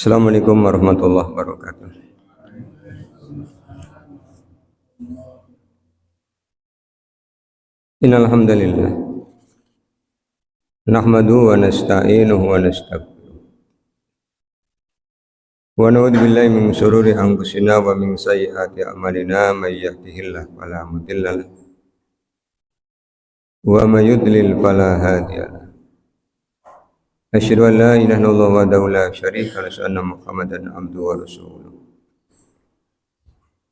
Assalamualaikum warahmatullahi wabarakatuh. Innal hamdalillah nahmaduhu wa nasta'inuhu wa nastaghfiruh wa na'udzu billahi min shururi anfusina wa min sayyiati a'malina may yahdihillahu fala mudhillalah wa may yudlil fala hadiyalah. Asyhadu an la ilaha illallah wahdahu la syarika lahu wa anna Muhammadan abduhu wa rasuluh.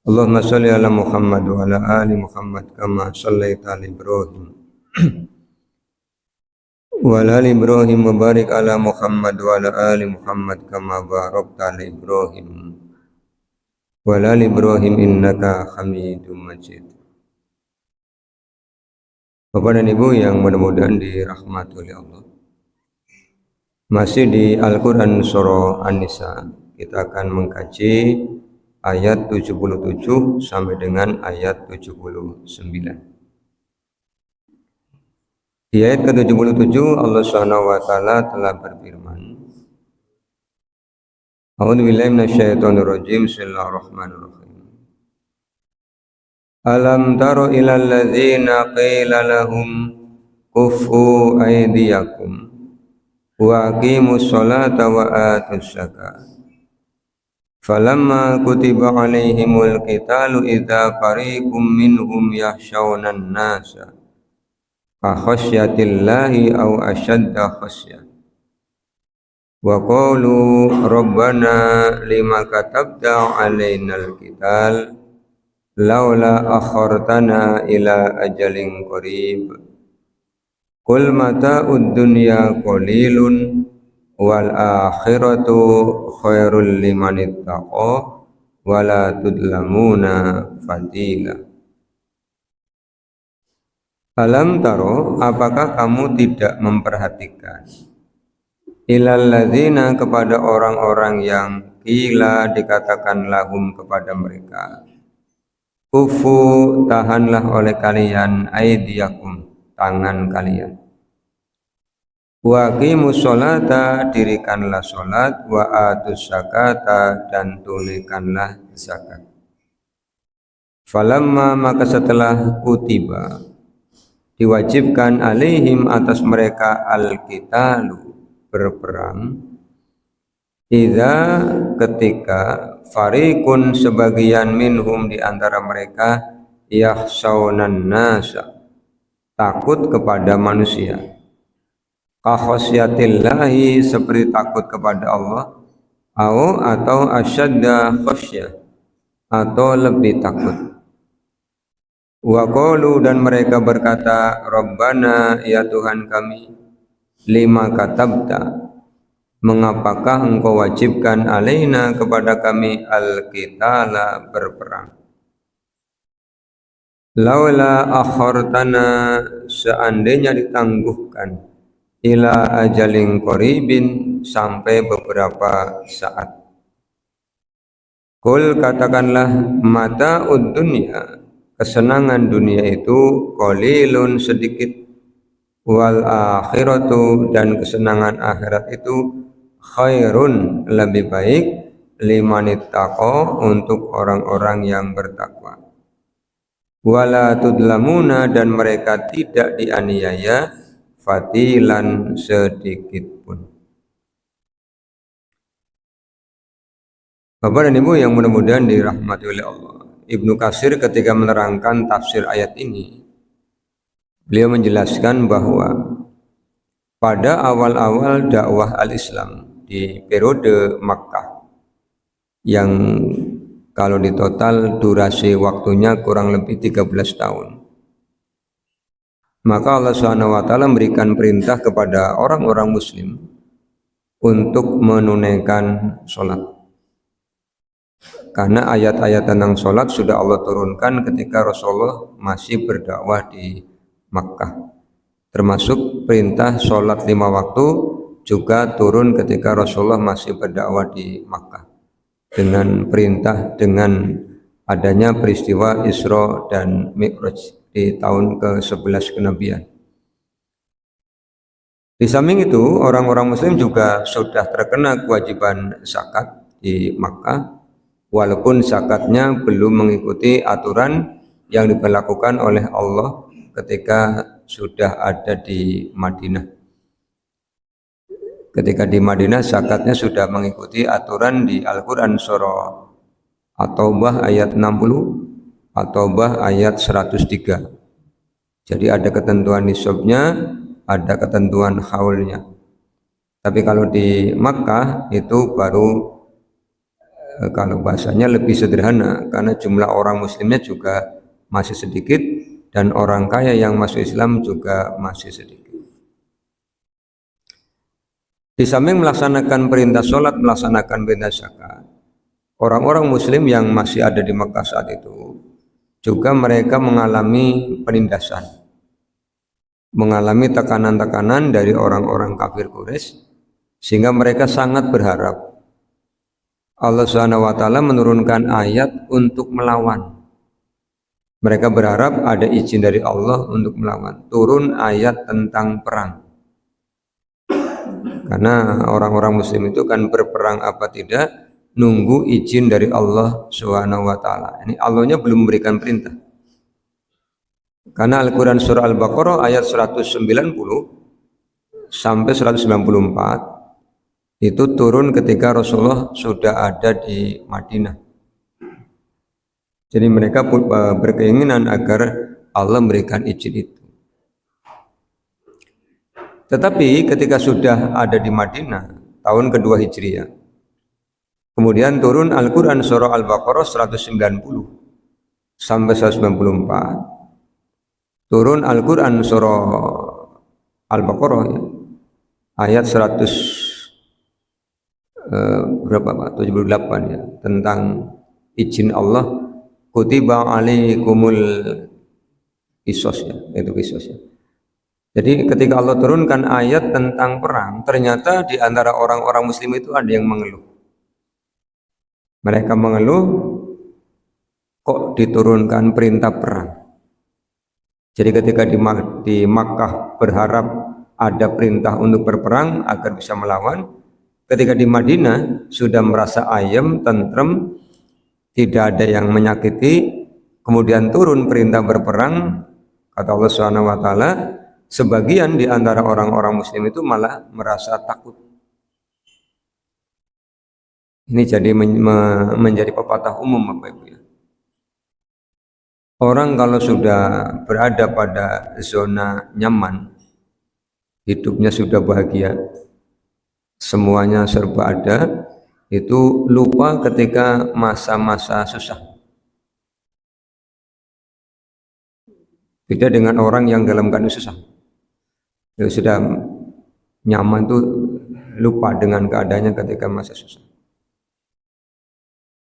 Allahumma shalli ala Muhammad wa ala ali Muhammad kama shallaita ala Ibrahim wa ala ali Ibrahim wa barik ala Muhammad wa ala ali Muhammad kama barakta ala Ibrahim wa ala ali Ibrahim innaka Hamidum Majid. Bapak dan Ibu yang mudah-mudahan dirahmati oleh Allah, masih di Al-Quran Surah An-Nisa, kita akan mengkaji ayat 77 sampai dengan ayat 79. Di ayat ke-77 Allah Subhanahu wa taala telah berfirman, A'udzubillahi minasyaitonirrajim. Bismillahirrahmanirrahim. Alam taro ilal ladzina qila lahum kufu aydiyakum wa aqimus sholata wa atuz zakata falamma kutiba alaihimul qitalu idza fariqum minhum yakhshawna an-nasa ka khasyatillahi aw ashadda khasyah wa qalu rabbana lima katabta alainal qital laula akhartana ila ajalin qarib qul mata'ud dunya qalilun wal akhiratu khairul liman ittaqa wala tudlamuna fadila. Alam taro, apakah kamu tidak memperhatikan ilal ladzina, kepada orang-orang yang qila dikatakan lahum kepada mereka, kufu tahanlah oleh kalian aidiyakum tangan kalian, wa aqimus sholata dirikanlah sholat, wa atuz zakata dan tunaikanlah zakat. Falamma maka setelah kutiba diwajibkan alaihim atas mereka al-qitalu berperang, idza ketika fariqun sebagian minhum di antara mereka yakhshawnan nasa takut kepada manusia, khasyatillahi seperti takut kepada Allah, atau asyadda khasyah atau lebih takut. Wa qalu dan mereka berkata, Rabbana ya Tuhan kami, lima katabta mengapakah engkau wajibkan alaina kepada kami al-qitala berperang, laula akhartana seandainya ditangguhkan, ila ajalin qaribin sampai beberapa saat. Qul katakanlah, mata'ud dunya kesenangan dunia itu qalilun sedikit, wal akhiratu dan kesenangan akhirat itu khairun lebih baik, liman ittaqa untuk orang-orang yang bertakwa. Wala tudlamuna dan mereka tidak dianiaya fatilan sedikit pun. Bapak dan Ibu yang mudah-mudahan dirahmati oleh Allah, Ibnu Katsir ketika menerangkan tafsir ayat ini, beliau menjelaskan bahwa pada awal-awal dakwah al-Islam di periode Makkah yang kalau di total durasi waktunya kurang lebih 13 tahun, maka Allah SWT memberikan perintah kepada orang-orang muslim untuk menunaikan sholat, karena ayat-ayat tentang sholat sudah Allah turunkan ketika Rasulullah masih berdakwah di Makkah, termasuk perintah sholat 5 waktu juga turun ketika Rasulullah masih berdakwah di Makkah, dengan perintah dengan adanya peristiwa Isra dan Mi'raj di tahun ke-11 kenabian. Di samping itu, orang-orang muslim juga sudah terkena kewajiban zakat di Makkah, walaupun zakatnya belum mengikuti aturan yang diberlakukan oleh Allah ketika sudah ada di Madinah. Ketika di Madinah, zakatnya sudah mengikuti aturan di Al-Quran surah At-Taubah ayat 60, At-Taubah ayat 103. Jadi ada ketentuan nisabnya, ada ketentuan haulnya. Tapi kalau di Makkah itu baru kalau bahasanya lebih sederhana karena jumlah orang muslimnya juga masih sedikit dan orang kaya yang masuk Islam juga masih sedikit. Di samping melaksanakan perintah sholat, melaksanakan perintah zakat, orang-orang muslim yang masih ada di Makkah saat itu juga mereka mengalami penindasan, mengalami tekanan-tekanan dari orang-orang kafir Quraisy, sehingga mereka sangat berharap Allah Subhanahu wa taala menurunkan ayat untuk melawan. Mereka berharap ada izin dari Allah untuk melawan, turun ayat tentang perang. Karena orang-orang muslim itu kan berperang apa tidak nunggu izin dari Allah Subhanahu wa taala. Ini Allahnya belum memberikan perintah. Karena Al-Quran surah Al-Baqarah ayat 190 sampai 194 itu turun ketika Rasulullah sudah ada di Madinah. Jadi mereka berkeinginan agar Allah memberikan izin itu. Tetapi ketika sudah ada di Madinah tahun kedua Hijriah, kemudian turun Al-Quran surah Al-Baqarah 190 sampai 194. Turun Al-Quran surah Al-Baqarah ayat 100 berapa Pak? 78 ya, tentang izin Allah, kutiba alaikumul qisas ya, itu qisas ya. Jadi ketika Allah turunkan ayat tentang perang, ternyata di antara orang-orang muslim itu ada yang mengeluh. Mereka mengeluh, kok diturunkan perintah perang. Jadi ketika di Makkah berharap ada perintah untuk berperang agar bisa melawan, ketika di Madinah sudah merasa ayem, tentrem, tidak ada yang menyakiti, kemudian turun perintah berperang, kata Allah Subhanahu wa taala, sebagian di antara orang-orang muslim itu malah merasa takut. Ini jadi menjadi pepatah umum Bapak Ibu ya. Orang kalau sudah berada pada zona nyaman, hidupnya sudah bahagia, semuanya serba ada, itu lupa ketika masa-masa susah. Beda dengan orang yang dalam keadaan susah. Dia sudah nyaman tuh lupa dengan keadaannya ketika masa susah.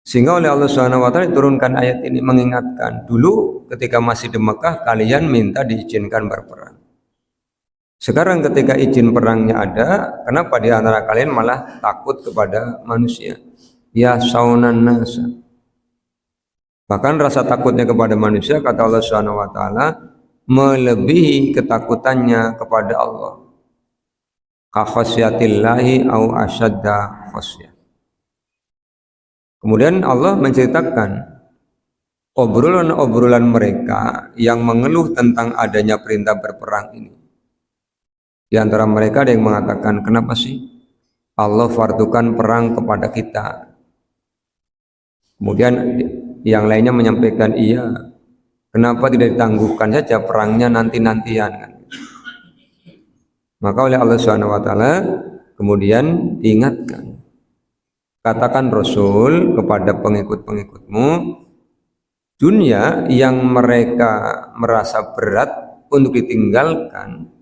Sehingga oleh Allah Subhanahu wa taala turunkan ayat ini mengingatkan, dulu ketika masih di Mekah kalian minta diizinkan berperang. Sekarang ketika izin perangnya ada, kenapa di antara kalian malah takut kepada manusia? Ya saunan nasa. Bahkan rasa takutnya kepada manusia, kata Allah Subhanahu wa taala, melebihi ketakutannya kepada Allah. Ka khasyatillahi au asyadda khasyah. Kemudian Allah menceritakan obrolan-obrolan mereka yang mengeluh tentang adanya perintah berperang ini. Di antara mereka ada yang mengatakan, kenapa sih Allah fardukan perang kepada kita? Kemudian yang lainnya menyampaikan, iya, kenapa tidak ditangguhkan saja perangnya nanti-nantian kan? Maka oleh Allah Subhanahu wa taala kemudian diingatkan, katakan Rasul kepada pengikut-pengikutmu, dunia yang mereka merasa berat untuk ditinggalkan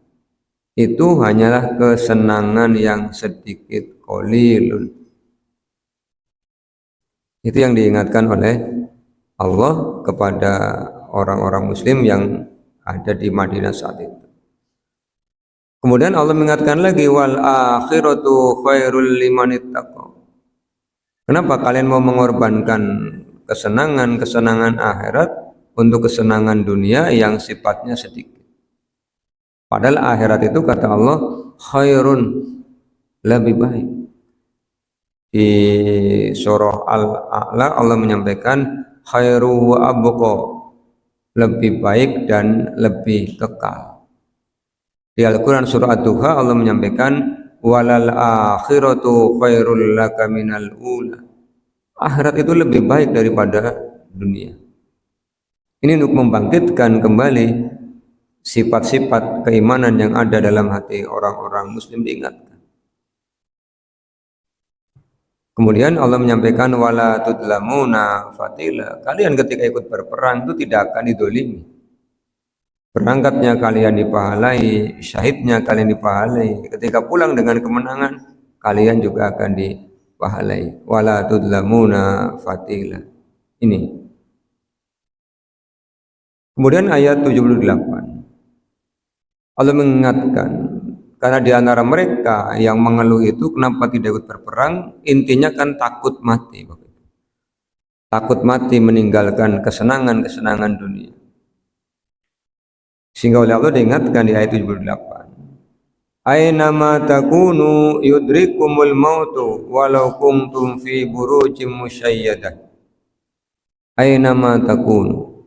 itu hanyalah kesenangan yang sedikit, qalilun. Itu yang diingatkan oleh Allah kepada orang-orang muslim yang ada di Madinah saat itu. Kemudian Allah mengingatkan lagi, wal akhiratu khairul liman ittaqa. Kenapa kalian mau mengorbankan kesenangan akhirat untuk kesenangan dunia yang sifatnya sedikit? Padahal akhirat itu kata Allah khairun, lebih baik. Di surah Al-A'la Allah menyampaikan khairu wa abqa, lebih baik dan lebih kekal. Di Al-Quran surah Ad-Duha Allah menyampaikan walal akhiratu khairul laka minal ula, akhirat itu lebih baik daripada dunia. Ini untuk membangkitkan kembali sifat-sifat keimanan yang ada dalam hati orang-orang muslim diingatkan. Kemudian Allah menyampaikan wala tudlamuna fatila, kalian ketika ikut berperang itu tidak akan didolimi. Berangkatnya kalian dipahalai, syahidnya kalian dipahalai, ketika pulang dengan kemenangan kalian juga akan dipahalai. Wala tudlamuna fatila. Ini. Kemudian ayat 78 Allah mengingatkan, karena di antara mereka yang mengeluh itu kenapa tidak ikut berperang, intinya kan takut mati. Takut mati meninggalkan kesenangan-kesenangan dunia. Sehingga oleh Allah diingatkan di ayat 78. Aina ma takunu yudrikumul mautu walau kuntum fi burujim musyayyadah. Aina ma takunu,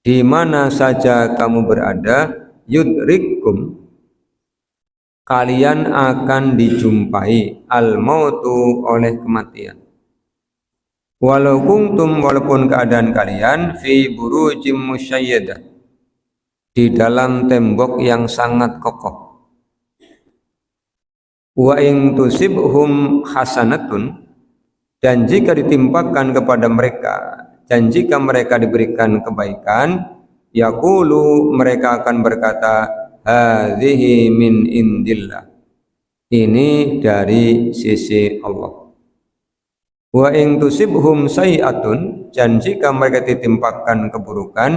di mana saja kamu berada, yudrikum, kalian akan dijumpai al-mautu oleh kematian. Walau kuntum, walaupun keadaan kalian fi burujim musyayyadah, di dalam tembok yang sangat kokoh. Wa in tusibhum hasanatun, dan jika ditimpakan kepada mereka, dan jika mereka diberikan kebaikan, yaqulu, mereka akan berkata hadhihi min indillah, ini dari sisi Allah. Wa in tusibhum sayi'atun, dan jika mereka ditimpakan keburukan,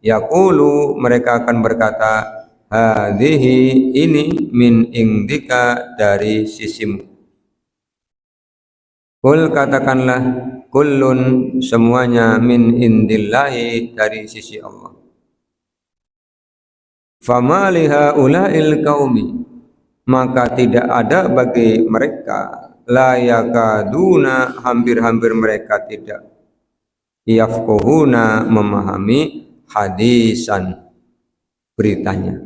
yaqulu, mereka akan berkata hadhihi, ini min indika, dari sisimu. Qul, katakanlah, kullun, semuanya, min indillahi, dari sisi Allah. Fama liha ula'il qaumi, maka tidak ada bagi mereka, la yakaduna, hampir-hampir mereka tidak, yafqahuna, memahami, hadisan, beritanya.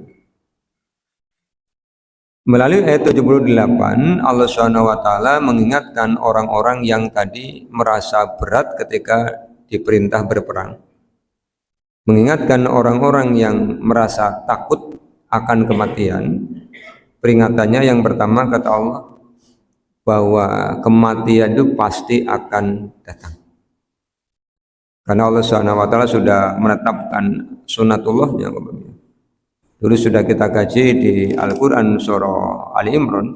Melalui ayat 78 Allah SWT mengingatkan orang-orang yang tadi merasa berat ketika diperintah berperang. Mengingatkan orang-orang yang merasa takut akan kematian. Peringatannya yang pertama kata Allah, bahwa kematian itu pasti akan datang. Karena Allah SWT sudah menetapkan sunatullahnya. Dulu sudah kita kaji di Al-Quran surah Ali Imran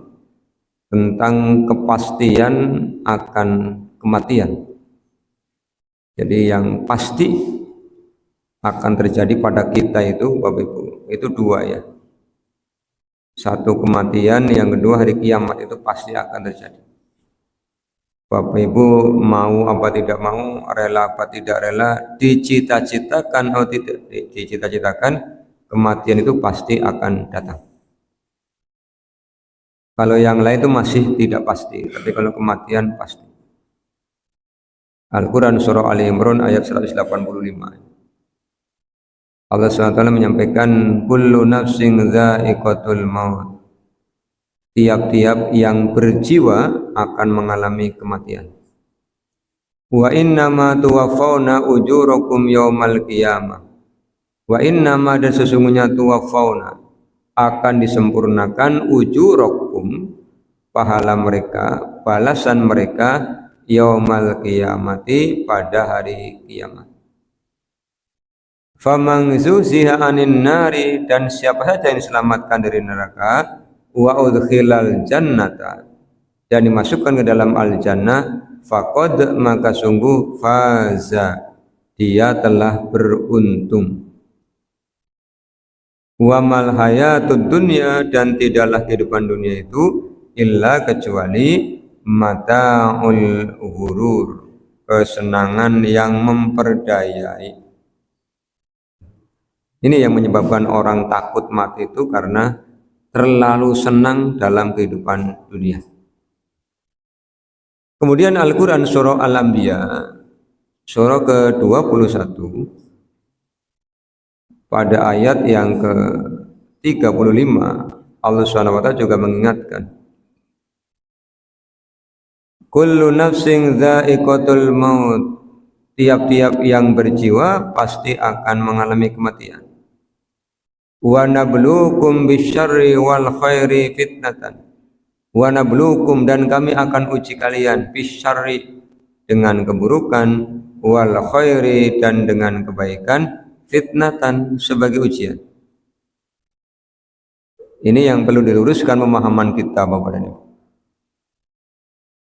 tentang kepastian akan kematian. Jadi yang pasti akan terjadi pada kita itu Bapak Ibu, itu dua ya. Satu kematian, yang kedua hari kiamat, itu pasti akan terjadi. Bapak Ibu mau apa tidak mau, rela apa tidak rela, dicita-citakan atau tidak dicita-citakan, kematian itu pasti akan datang. Kalau yang lain itu masih tidak pasti, tapi kalau kematian pasti. Al-Quran surah Ali Imran ayat 185. Allah SWT menyampaikan kullu nafsin dha'iqatul maut, tiap-tiap yang berjiwa akan mengalami kematian. Wa innama tuwaffawna ujurakum yaumal qiyamah, wa innama, dan sesungguhnya tuwaffawna, akan disempurnakan, ujurakum, pahala mereka, balasan mereka, yaumal qiyamati, pada hari kiamat. Faman zuhziha anin nari, dan siapa saja yang diselamatkan dari neraka, wa udkhilal jannata, dan dimasukkan ke dalam al-jannah, faqad, maka sungguh, faza, dia telah beruntung. Wa mal hayatud dunya, dan tidaklah kehidupan dunia itu illa, kecuali, mata'ul ghurur, kesenangan yang memperdayai. Ini yang menyebabkan orang takut mati itu karena terlalu senang dalam kehidupan dunia. Kemudian Al-Quran surah Al-Anbiya surah ke-21 pada ayat yang ke-35 Allah SWT juga mengingatkan, kullu nafsin dha'iqatul maut, tiap-tiap yang berjiwa pasti akan mengalami kematian. Wa nabluukum bisyarri wal khairi fitnatan. Wa nabluukum, dan kami akan uji kalian, bisyarri dengan keburukan, wal khairi dan dengan kebaikan, fitnatan sebagai ujian. Ini yang perlu diluruskan pemahaman kita Bapak dan Ibu.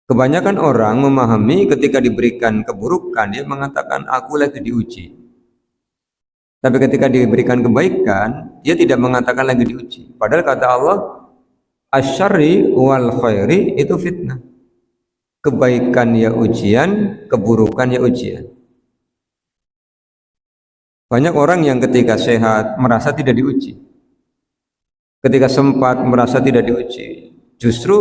Kebanyakan orang memahami ketika diberikan keburukan dia mengatakan aku lagi diuji. Tapi ketika diberikan kebaikan dia tidak mengatakan lagi diuji. Padahal kata Allah asyarri wal khairi itu fitnah. Kebaikan ya ujian, keburukan ya ujian. Banyak orang yang ketika sehat merasa tidak diuji. Ketika sempat merasa tidak diuji. Justru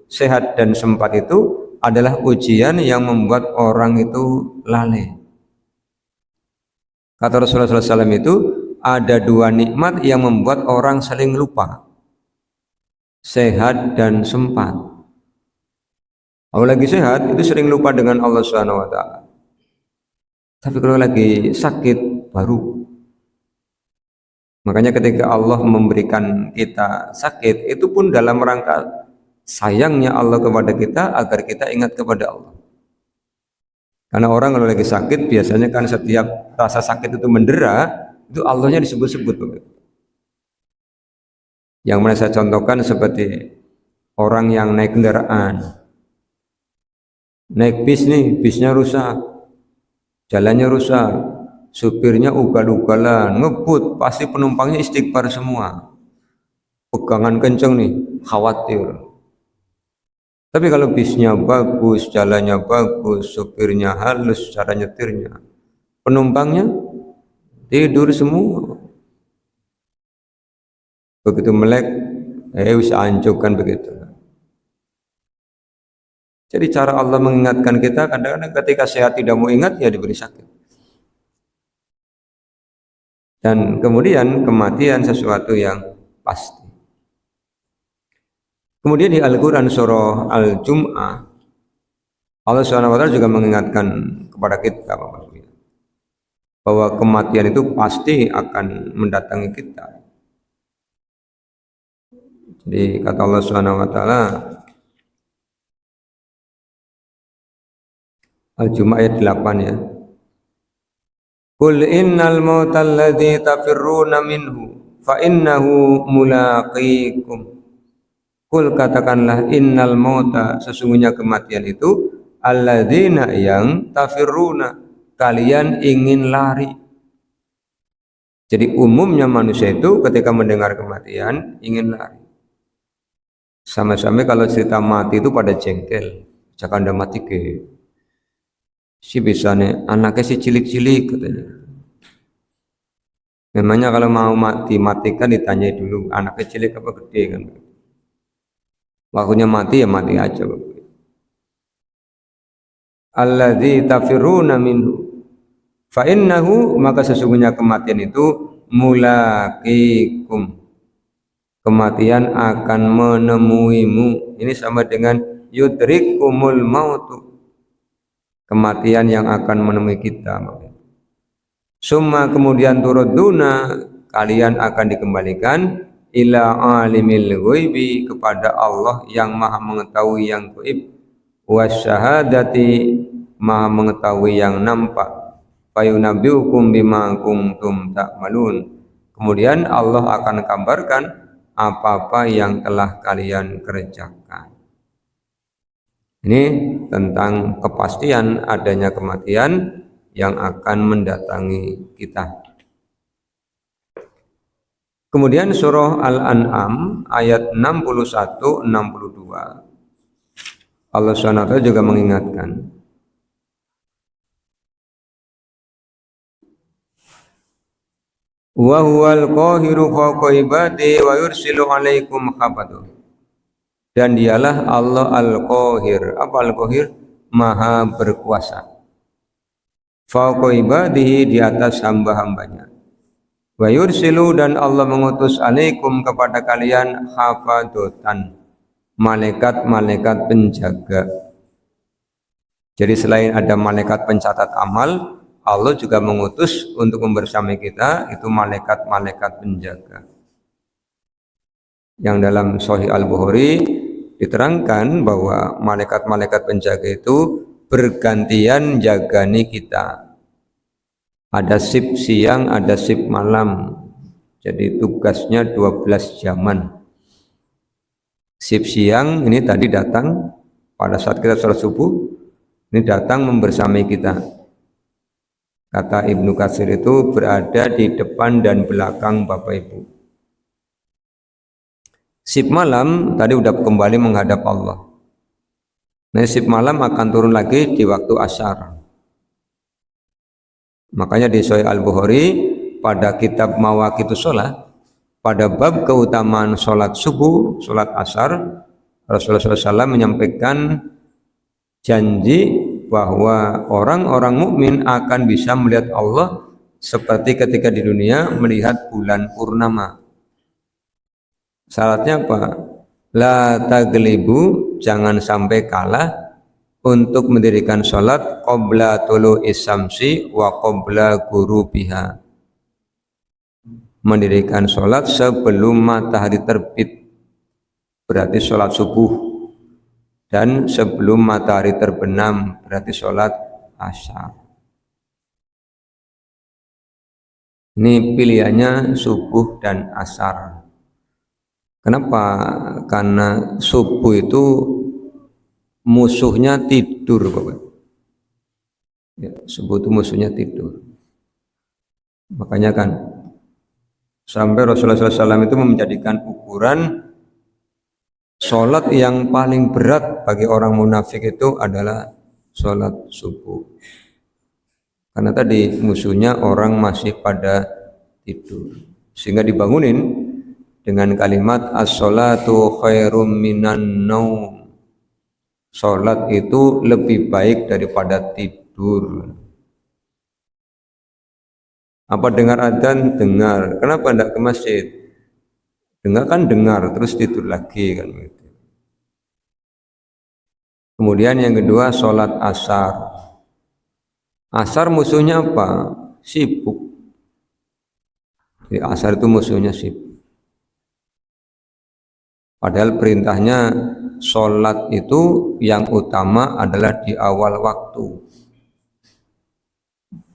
sehat dan sempat itu adalah ujian yang membuat orang itu lalai. Kata Rasulullah SAW itu ada dua nikmat yang membuat orang saling lupa. Sehat dan sempat. Kalau lagi sehat itu sering lupa dengan Allah SWT. Tapi kalau lagi sakit baru. Makanya ketika Allah memberikan kita sakit itu pun dalam rangka sayangnya Allah kepada kita agar kita ingat kepada Allah. Karena orang kalau lagi sakit biasanya kan setiap rasa sakit itu mendera, itu Allahnya disebut-sebut. Yang mana saya contohkan seperti orang yang naik kendaraan, naik bis nih, bisnya rusak, jalannya rusak, supirnya ugal-ugalan, ngebut, pasti penumpangnya istighfar semua, pegangan kenceng nih, khawatir. Tapi kalau bisnya bagus, jalannya bagus, supirnya halus, cara nyetirnya, penumpangnya tidur semua. Begitu melek, bisa hancurkan begitu. Jadi cara Allah mengingatkan kita kadang-kadang ketika sehat tidak mau ingat ya diberi sakit. Dan kemudian kematian sesuatu yang pasti. Kemudian di Al-Quran surah Al-Jum'ah Allah SWT juga mengingatkan kepada kita bahwa kematian itu pasti akan mendatangi kita. Jadi kata Allah SWT Al-Jum'ah ayat 8 ya. Qul innal mautal ladzi tafirruna minhu fa innahu mulaqikum. Qul katakanlah innal mauta, sesungguhnya kematian itu alladzina yang tafirruna, kalian ingin lari. Jadi umumnya manusia itu ketika mendengar kematian ingin lari. Sama-sama kalau cerita mati itu pada jengkel, jangan anda mati ke si bisanya anaknya si cilik-cilik katanya. Memangnya kalau mau matikan ditanya dulu anaknya cilik apa gede kan. Waktunya mati ya mati aja. Alladzi tafiruna minhu fa innahu, maka sesungguhnya kematian itu mulaqikum, kematian akan menemuimu. Ini sama dengan yudrikumul mautu, kematian yang akan menemui kita. Summa kemudian turaduna, kalian akan dikembalikan ila alimil ghaibi, kepada Allah yang maha mengetahui yang gaib, wasyahadati, maha mengetahui yang nampak, fayunabbiukum bima kuntum ta'malun, kemudian Allah akan kabarkan apa-apa yang telah kalian kerjakan. Ini tentang kepastian adanya kematian yang akan mendatangi kita. Kemudian surah Al-An'am ayat 61-62 Allah SWT juga mengingatkan, wa huwal qahiru fawqa ibadihi wa yursilu alaikum hafadhu. Dan dialah Allah al-qahir. Apa al-qahir? Maha berkuasa. Fawqa ibadihi, di atas hamba-hambanya. Wa yursilu, dan Allah mengutus alaikum kepada kalian hafadhotan, malaikat-malaikat penjaga. Jadi selain ada malaikat pencatat amal, Allah juga mengutus untuk membersamai kita itu malaikat-malaikat penjaga. Yang dalam Sahih Al-Bukhari diterangkan bahwa malaikat-malaikat penjaga itu bergantian jagani kita. Ada shift siang, ada shift malam. Jadi tugasnya 12 jaman. Shift siang ini tadi datang pada saat kita sholat subuh, ini datang membersamai kita. Kata Ibnu Katsir itu berada di depan dan belakang Bapak Ibu. Shift malam tadi udah kembali menghadap Allah. Nah, shift malam akan turun lagi di waktu Asyar. Makanya di Sahih Al-Bukhari pada kitab Mawaqitus Shalah, pada bab keutamaan sholat subuh, sholat asar, Rasulullah SAW menyampaikan janji bahwa orang-orang mukmin akan bisa melihat Allah seperti ketika di dunia melihat bulan purnama. Syaratnya apa? La taglibu, jangan sampai kalah untuk mendirikan sholat qabla tulu'is syamsi wa qabla ghurubiha. Mendirikan sholat sebelum matahari terbit, berarti sholat subuh, dan sebelum matahari terbenam, berarti sholat asar. Ini pilihannya subuh dan asar. Kenapa? Karena subuh itu musuhnya tidur, Bapak. Ya, subuh itu musuhnya tidur. Makanya kan sampai Rasulullah SAW itu menjadikan ukuran sholat yang paling berat bagi orang munafik itu adalah sholat subuh. Karena tadi musuhnya orang masih pada tidur, sehingga dibangunin dengan kalimat as-sholatu khairum minan naum. Sholat itu lebih baik daripada tidur. Apa dengar adzan? Dengar. Kenapa tidak ke masjid? Dengar kan dengar, terus tidur lagi kan gitu. Kemudian yang kedua sholat asar. Asar musuhnya apa? Sibuk. Jadi asar itu musuhnya sibuk. Padahal perintahnya sholat itu yang utama adalah di awal waktu.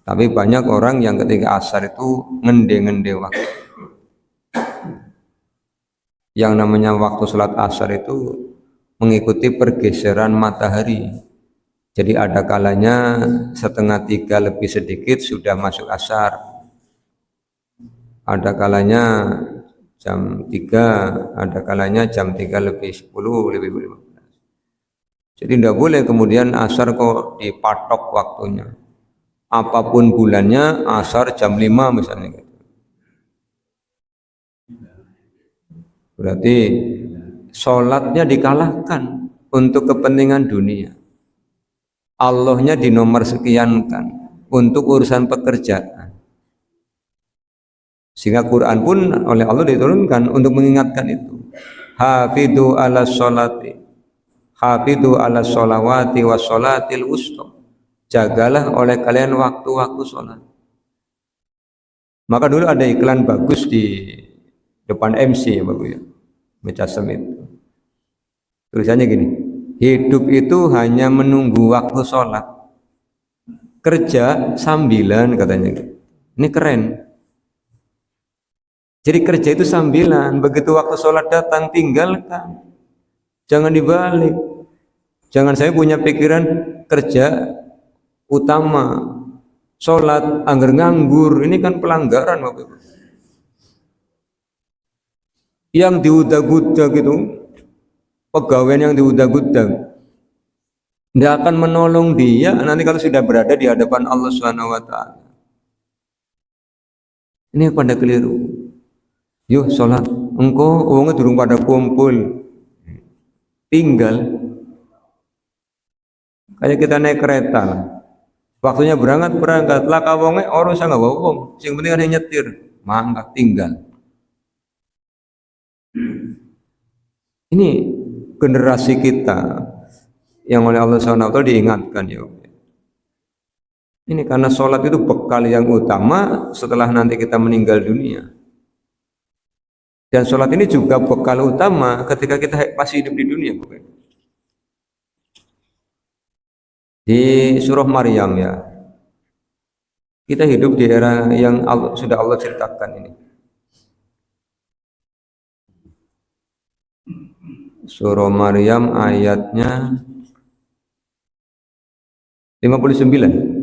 Tapi banyak orang yang ketika asar itu ngende-ngende waktu. Yang namanya waktu sholat asar itu mengikuti pergeseran matahari. Jadi ada kalanya 2:30 lebih sedikit sudah masuk asar. Ada kalanya jam 3, ada kalanya jam 3 lebih 10, lebih 15. Jadi tidak boleh kemudian asar kok dipatok waktunya. Apapun bulannya, asar jam 5 misalnya. Berarti sholatnya dikalahkan untuk kepentingan dunia. Allahnya dinomor sekiankan untuk urusan pekerjaan. Sehingga Quran pun oleh Allah diturunkan untuk mengingatkan itu. Hafidhu ala sholati, hafidhu ala sholawati wa sholatil wusta. Jagalah oleh kalian waktu-waktu sholat. Maka dulu ada iklan bagus di depan MC ya Bapak ya, Mecasem itu. Tulisannya gini, hidup itu hanya menunggu waktu sholat. Kerja sambilan katanya. Ini keren. Jadi kerja itu sambilan, begitu waktu sholat datang tinggalkan, jangan dibalik. Jangan saya punya pikiran kerja utama, sholat anggar nganggur, ini kan pelanggaran Bapak Ibu. Yang diudag-udag gitu, pegawai yang diudag-udag, tidak akan menolong dia nanti kalau sudah berada di hadapan Allah Subhanahu wa Ta'ala. Ini pada keliru. Yuk sholat. Engkau wongnya durung pada kumpul. Tinggal. Kayak kita naik kereta. Waktunya berangkat lah kawongnya orang saya nggak wong. Yang penting ada yang nyetir. Mangkat tinggal. Ini generasi kita yang oleh Allah SWT diingatkan ya. Ini karena sholat itu bekal yang utama setelah nanti kita meninggal dunia. Dan sholat ini juga bekal utama ketika kita masih hidup di dunia. Di surah Maryam ya, kita hidup di era yang sudah Allah ceritakan ini. Surah Maryam ayatnya 59.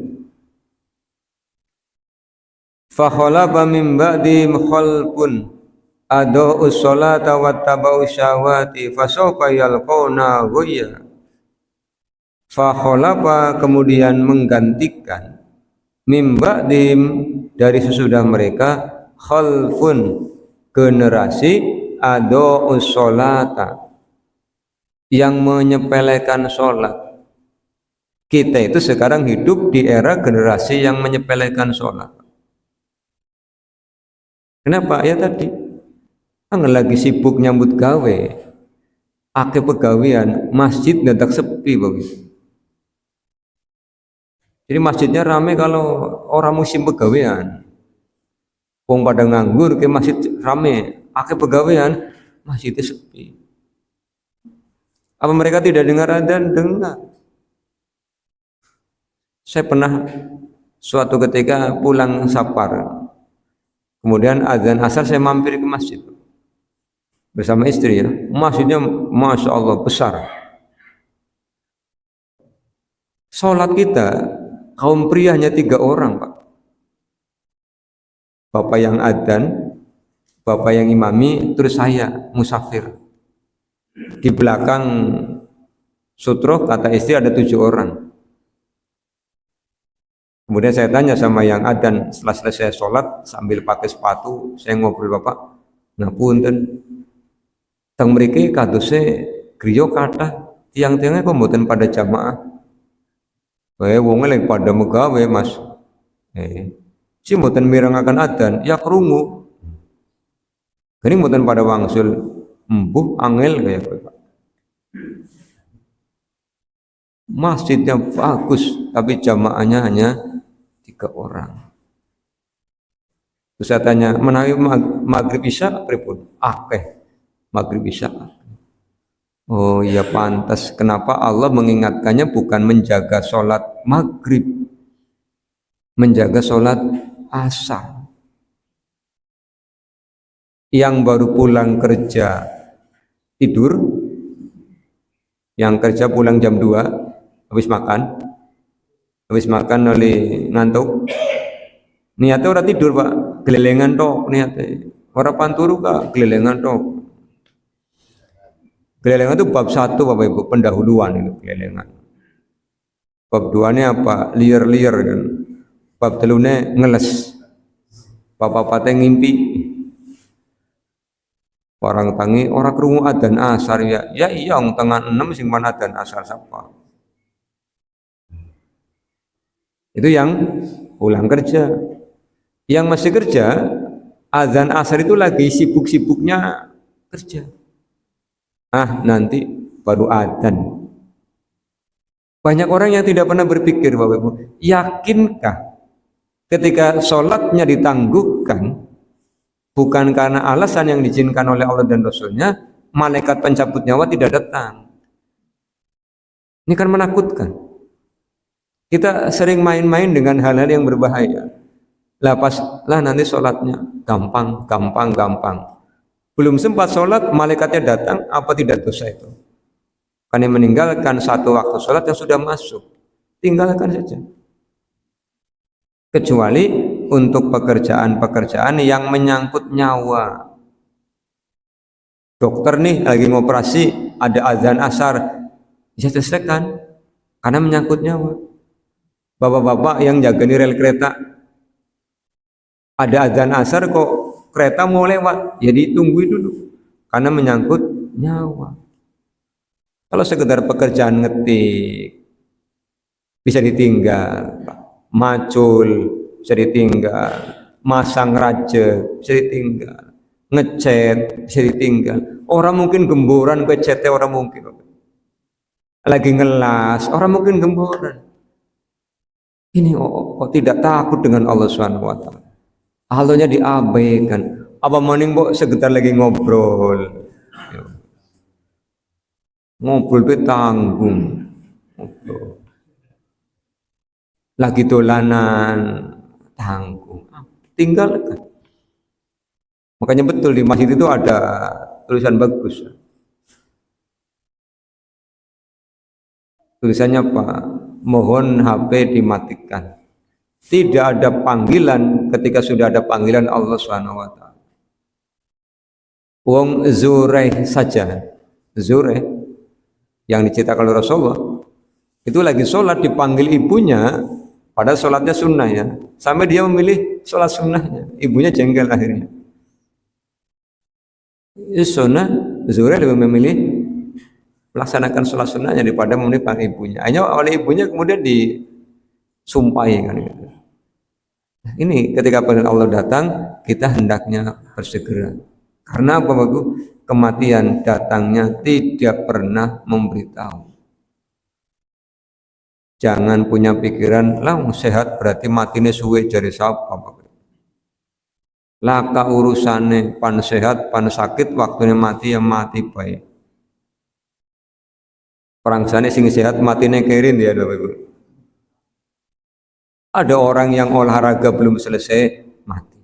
Fa khalafa min ba'dihim khalqun adaa'u sholata wattaba'u syahawati fasawfa yalqawna ghayya. Fa khalafa kemudian menggantikan min ba'dihim dari sesudah mereka khalfun generasi adaa'u sholata yang menyepelekan sholat. Kita itu sekarang hidup di era generasi yang menyepelekan sholat. Kenapa? Ya tadi lagi sibuk nyambut gawe, ake pegawean, masjid dadak sepi begitu. Jadi masjidnya ramai kalau orang musim pegawean. Wong pada nganggur ke masjid ramai, ake pegawean, masjidnya sepi. Apa mereka tidak dengar adzan? Dengar. Saya pernah suatu ketika pulang safar. Kemudian azan asar saya mampir ke masjid bersama istri ya. Masjidnya Masya Allah besar. Sholat kita kaum pria hanya 3 orang Pak. Bapak yang adzan, bapak yang imami, terus saya musafir. Di belakang sutro kata istri ada 7 orang. Kemudian saya tanya sama yang adzan setelah selesai sholat sambil pakai sepatu, saya ngobrol Bapak, ngapunten, teng mriki kadose griya kathah tiang-tiangnya kok mboten pada jamaah. Wong lagi pada megawe Mas. Si mboten mirengaken adzan, ya krungu. Gini mboten pada wangsul, embuh angel kayak Pak. Masjidnya bagus, tapi jamaahnya hanya 3 orang. Terus saya tanya, menawi maghrib isya pripun? Akeh maghrib isya. Oh iya pantas. Kenapa Allah mengingatkannya bukan menjaga sholat maghrib, menjaga sholat asar. Yang baru pulang kerja tidur, yang kerja pulang jam 2 habis makan oleh ngantuk, niatnya orang tidur Pak, gelelengan tok niatnya, orang panturu Kak, gelelengan tok. Gelelengan itu bab 1 Bapak Ibu, pendahuluan itu gelelengan. Bab 2-nya apa? Liar-liar kan. Bab 3-nya ngeles. Bab 4-nya ngimpi. Orang tangi orang krungu adzan asar ya. Ya iya wong tengah 6 sing mana adzan asar sapa. Itu yang pulang kerja. Yang masih kerja, azan asar itu lagi sibuk-sibuknya kerja. Nanti baru adzan. Banyak orang yang tidak pernah berpikir Bapak Ibu, yakinkah ketika sholatnya ditangguhkan bukan karena alasan yang diizinkan oleh Allah dan Rasulnya, malaikat pencabut nyawa tidak datang. Ini kan menakutkan. Kita sering main-main dengan hal-hal yang berbahaya. Lah nanti sholatnya gampang. Belum sempat sholat, malaikatnya datang, apa tidak dosa itu? Karena meninggalkan satu waktu sholat yang sudah masuk, tinggalkan saja. Kecuali untuk pekerjaan-pekerjaan yang menyangkut nyawa. Dokter nih lagi ngoperasi, ada azan asar, bisa selesaikan karena menyangkut nyawa. Bapak-bapak yang jaga rel kereta, Ada azan asar kok kereta mau lewat, ya ditungguin dulu karena menyangkut nyawa. Kalau sekedar pekerjaan ngetik bisa ditinggal, macul bisa ditinggal, masang raja bisa ditinggal, ngecat bisa ditinggal. Orang mungkin gemboran ngecatnya, orang mungkin lagi ngelas, orang mungkin gemboran. Ini kok tidak takut dengan Allah Subhanahu wa taala. Allahnya diabaikan. Apa mending kok sekedar lagi ngobrol. Ngobrol itu tanggung. Ngobrol. Lagi dolanan tanggung. Tinggalkan. Makanya betul di masjid itu ada tulisan bagus. Tulisannya apa? Mohon HP dimatikan. Tidak ada panggilan ketika sudah ada panggilan Allah Subhanahu wa taala. Wong Zureh saja, Zureh yang diceritakan oleh Rasulullah itu lagi sholat dipanggil ibunya, pada sholatnya sunnah ya, sampai dia memilih sholat sunnahnya, ibunya jengkel akhirnya. Sunnah Zureh lebih memilih melaksanakan sholat sunnahnya daripada memilih panggil ibunya. Hanya oleh ibunya kemudian disumpahi kan gitu. Nah, ini ketika panggilan Allah datang, kita hendaknya bersegera. Karena apa Bapak? Kematian datangnya tidak pernah memberitahu. Jangan punya pikiran, lah sehat berarti matinya suwe jari siapa Bapak? Laka urusane pan sehat, pan sakit, waktunya mati ya mati baik. Orang sana sing sehat matinya kerin ya Bapak. Ada orang yang olahraga belum selesai mati.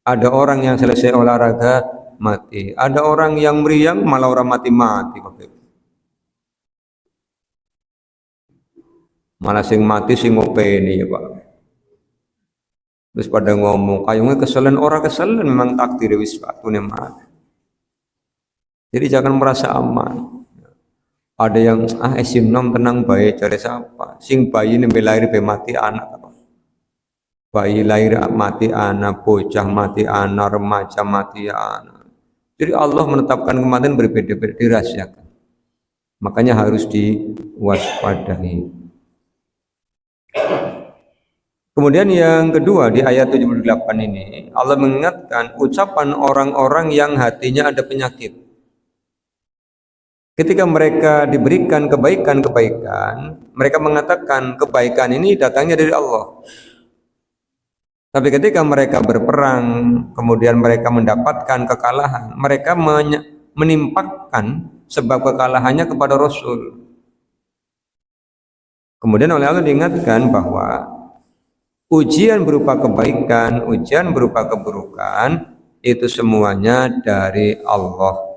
Ada orang yang selesai olahraga mati. Ada orang yang meriang malah orang mati-mati. Malah sing mati sing ngopeni ya Pak. Terus pada ngomong kayaknya kesalahan orang kesalahan memang takdir wis waktune mati. Jadi jangan merasa aman. Ada yang esim nom tenang baik cari siapa? Sing bayi nembe lahir be mati anak. Bayi lahir mati anak, bocah mati anak, remaja mati anak. Jadi Allah menetapkan kematian berbeda-beda, dirahasiakan. Makanya harus diwaspadai. Kemudian yang kedua di ayat 78 ini Allah mengingatkan ucapan orang-orang yang hatinya ada penyakit. Ketika mereka diberikan kebaikan-kebaikan, mereka mengatakan kebaikan ini datangnya dari Allah. Tapi ketika mereka berperang, kemudian mereka mendapatkan kekalahan, mereka menimpakan sebab kekalahannya kepada Rasul. Kemudian oleh Allah diingatkan bahwa ujian berupa kebaikan, ujian berupa keburukan, itu semuanya dari Allah.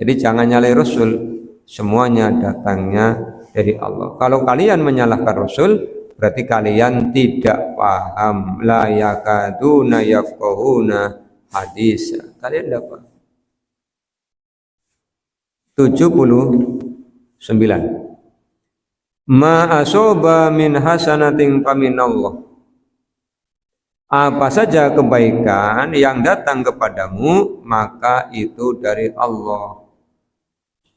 Jadi jangan nyalai Rasul, semuanya datangnya dari Allah. Kalau kalian menyalahkan Rasul, berarti kalian tidak paham. La yakaduna yafqahuna hadis. Kalian dapat 79. Ma asoba min hasanatin faminallah. Apa saja kebaikan yang datang kepadamu, maka itu dari Allah.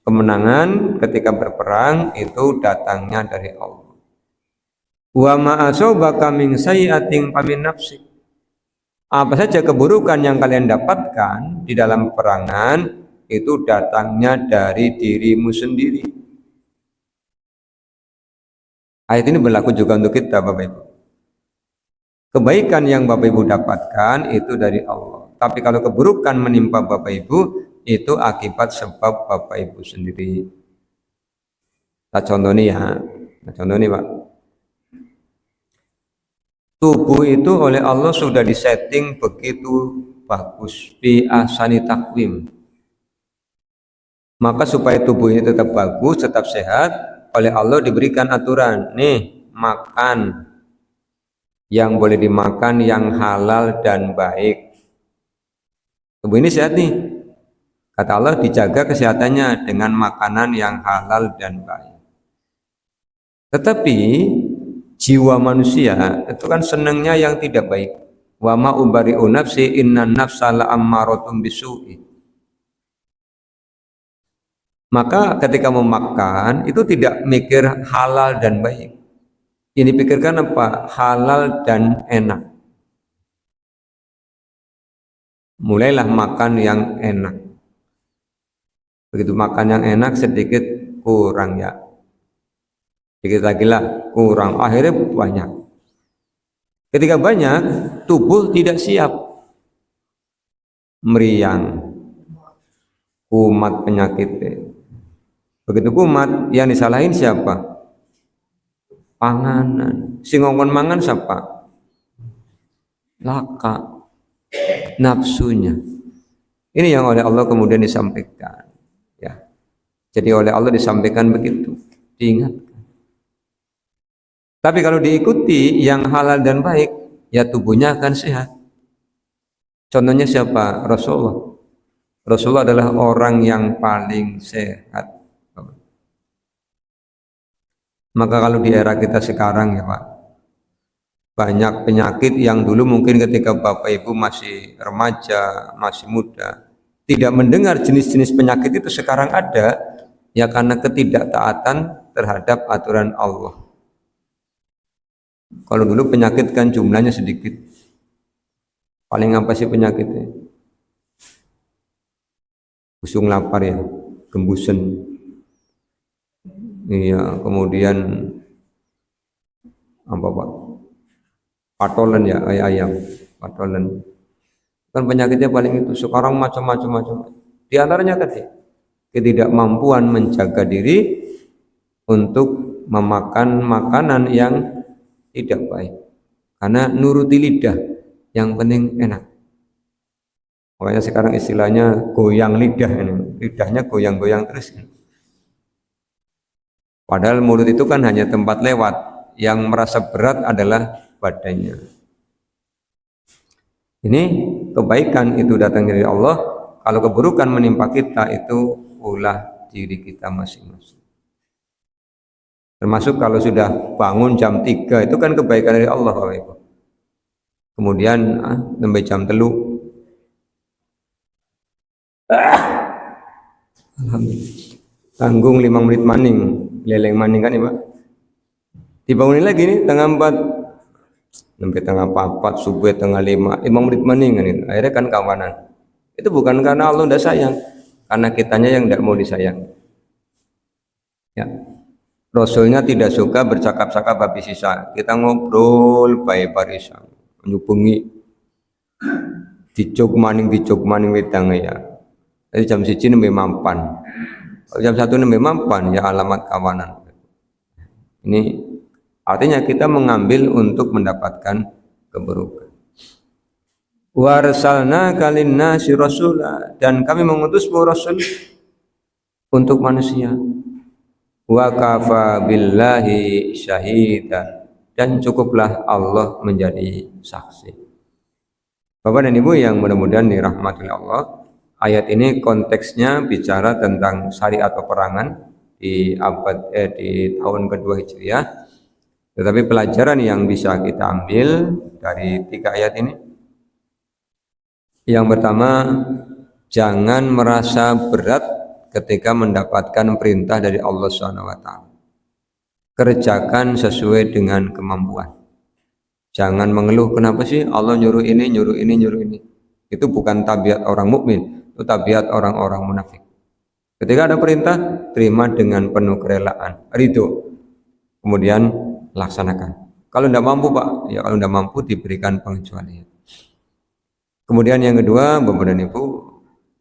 Kemenangan ketika berperang itu datangnya dari Allah. Wa ma asobaka min sayyi'atin famin nafsik. Apa saja keburukan yang kalian dapatkan di dalam peperangan itu datangnya dari dirimu sendiri. Ayat ini berlaku juga untuk kita Bapak Ibu. Kebaikan yang Bapak Ibu dapatkan itu dari Allah. Tapi kalau keburukan menimpa Bapak Ibu itu akibat sebab Bapak Ibu sendiri. Kita contoh nih ya. Kita contoh nih Pak. Tubuh itu oleh Allah sudah disetting begitu bagus, fi ahsani takwim. Maka supaya tubuh ini tetap bagus, tetap sehat, oleh Allah diberikan aturan, nih makan yang boleh dimakan yang halal dan baik. Tubuh ini sehat nih, kata Allah dijaga kesehatannya dengan makanan yang halal dan baik. Tetapi jiwa manusia itu kan senangnya yang tidak baik. Wa ma ubari'u nafsi innan nafsa la'ammaratun bisu'i. Maka ketika memakan itu tidak mikir halal dan baik. Ini pikirkan apa? Halal dan enak. Mulailah makan yang enak. Begitu makan yang enak sedikit kurang ya. Sedikit lagi lah kurang. Akhirnya banyak. Ketika banyak, tubuh tidak siap. Meriang. Kumat penyakitnya. Begitu kumat, yang disalahin siapa? Panganan. Sing ngongkon mangan siapa? Laka. Nafsunya. Ini yang oleh Allah kemudian disampaikan. Ya. Jadi oleh Allah disampaikan begitu. Diingatkan. Tapi kalau diikuti yang halal dan baik, ya tubuhnya akan sehat. Contohnya siapa? Rasulullah. Rasulullah adalah orang yang paling sehat. Maka kalau di era kita sekarang ya Pak, banyak penyakit yang dulu mungkin ketika Bapak Ibu masih remaja, masih muda, tidak mendengar jenis-jenis penyakit itu sekarang ada, ya karena ketidaktaatan terhadap aturan Allah. Kalau dulu penyakit kan jumlahnya sedikit. Paling apa sih penyakitnya? Busung lapar ya, gembusen. Iya, kemudian apa Pak? Patolen ya, ayam, patolen. Kan penyakitnya paling itu. Sekarang macam-macam. Di antaranya tadi ketidakmampuan menjaga diri untuk memakan makanan yang tidak baik. Karena nuruti lidah, yang penting enak. Makanya sekarang istilahnya goyang lidah ini. Lidahnya goyang-goyang terus. Padahal mulut itu kan hanya tempat lewat. Yang merasa berat adalah badannya. Ini kebaikan itu datang dari Allah. Kalau keburukan menimpa kita itu ulah diri kita masing-masing. Termasuk kalau sudah bangun jam 3 itu kan kebaikan dari Allah Bapak Ibu. Kemudian sampai jam 3. Alhamdulillah. Tanggung 5 menit maning, leleng maning kan ya Pak. Dibangunin lagi nih tengah 4 sampai tengah 4, subuh tengah 5 menit maning kan itu. Akhirnya kan kawanan. Itu bukan karena Allah tidak sayang, karena kitanya yang tidak mau disayang. Ya. Rasulnya tidak suka bercakap-cakap habis sisa. Kita ngobrol baik barisan, nyubengi dicuk maning wedang ya. Jadi jam 1 nembe mampan. Kalau jam 1 nembe mampan ya alamat kawanan. Ini artinya kita mengambil untuk mendapatkan keburukan. Warsalna kalinnasi rasula, dan kami mengutus rasul untuk manusia. Wa kafa billahi syahida, dan cukuplah Allah menjadi saksi. Bapak dan Ibu yang mudah-mudahan dirahmati Allah, ayat ini konteksnya bicara tentang syariat peperangan di tahun kedua Hijriah. Tetapi pelajaran yang bisa kita ambil dari 3 ayat ini, yang pertama, jangan merasa berat ketika mendapatkan perintah dari Allah SWT. Kerjakan sesuai dengan kemampuan. Jangan mengeluh, kenapa sih Allah nyuruh ini. Itu bukan tabiat orang mukmin, itu tabiat orang-orang munafik. Ketika ada perintah, terima dengan penuh kerelaan, ridho. Kemudian laksanakan. Kalau tidak mampu Pak, ya kalau tidak mampu diberikan pengecualian. Kemudian yang kedua, Bapak dan Ibu,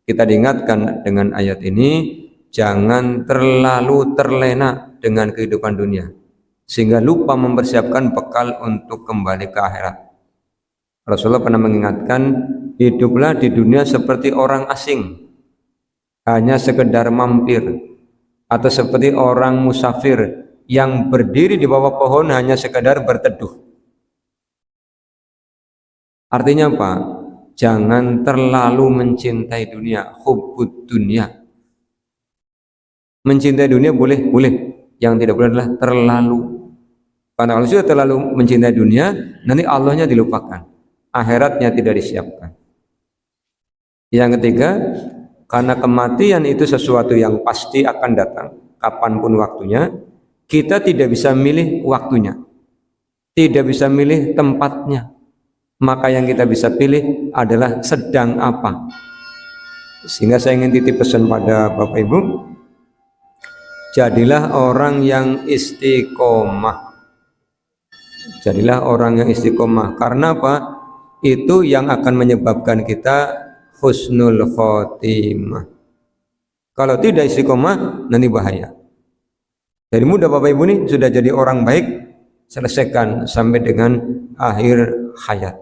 kita diingatkan dengan ayat ini, jangan terlalu terlena dengan kehidupan dunia, sehingga lupa mempersiapkan bekal untuk kembali ke akhirat. Rasulullah pernah mengingatkan, hiduplah di dunia seperti orang asing, hanya sekedar mampir, atau seperti orang musafir yang berdiri di bawah pohon hanya sekedar berteduh. Artinya apa? Jangan terlalu mencintai dunia, hubbud dunia. Mencintai dunia boleh, yang tidak boleh adalah terlalu. Karena kalau sudah terlalu mencintai dunia, nanti Allahnya dilupakan. akhiratnya tidak disiapkan. Yang ketiga, karena kematian itu sesuatu yang pasti akan datang, kapanpun waktunya, kita tidak bisa milih waktunya, tidak bisa milih tempatnya. Maka yang kita bisa pilih adalah sedang apa. Sehingga saya ingin titip pesan pada Bapak Ibu, jadilah orang yang istiqomah. Jadilah orang yang istiqomah. Karena apa? Itu yang akan menyebabkan kita husnul khotimah. Kalau tidak istiqomah, nanti bahaya. Dari muda Bapak Ibu nih sudah jadi orang baik, selesaikan sampai dengan akhir hayat.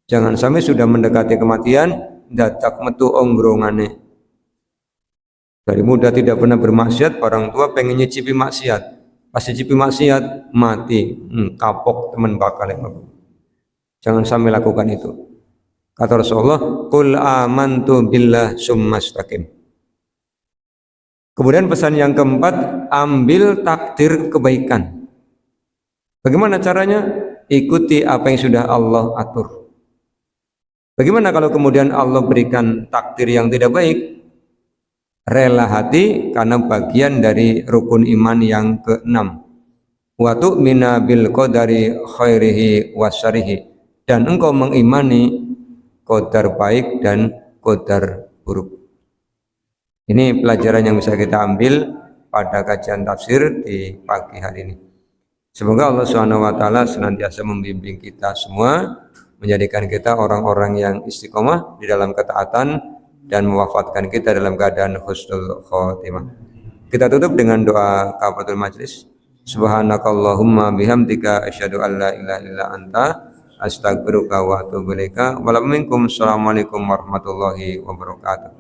Jangan sampai sudah mendekati kematian, datak metu ongrongane. Dari muda tidak pernah bermaksiat, orang tua pengen nyicipi maksiat. Pas nyicipi maksiat, mati. Kapok teman bakal. Jangan sampai lakukan itu. Kata Rasulullah, qul amantu billah summa istaqim. Kemudian pesan yang keempat, ambil takdir kebaikan. Bagaimana caranya? Ikuti apa yang sudah Allah atur. Bagaimana kalau kemudian Allah berikan takdir yang tidak baik? Rela hati karena bagian dari rukun iman yang ke-6. Wa tu'mina bil qadari khairihi wa syarrihi. Dan engkau mengimani qadar baik dan qadar buruk. Ini pelajaran yang bisa kita ambil pada kajian tafsir di pagi hari ini. Semoga Allah SWT senantiasa membimbing kita semua, menjadikan kita orang-orang yang istiqomah di dalam ketaatan dan mewafatkan kita dalam keadaan husnul khotimah. Kita tutup dengan doa kafaratul majlis. Subhanakallahumma bihamdika asyhadu an la ilaha illa anta astaghfiruka wa atubu ilaika. Assalamualaikum warahmatullahi wabarakatuh.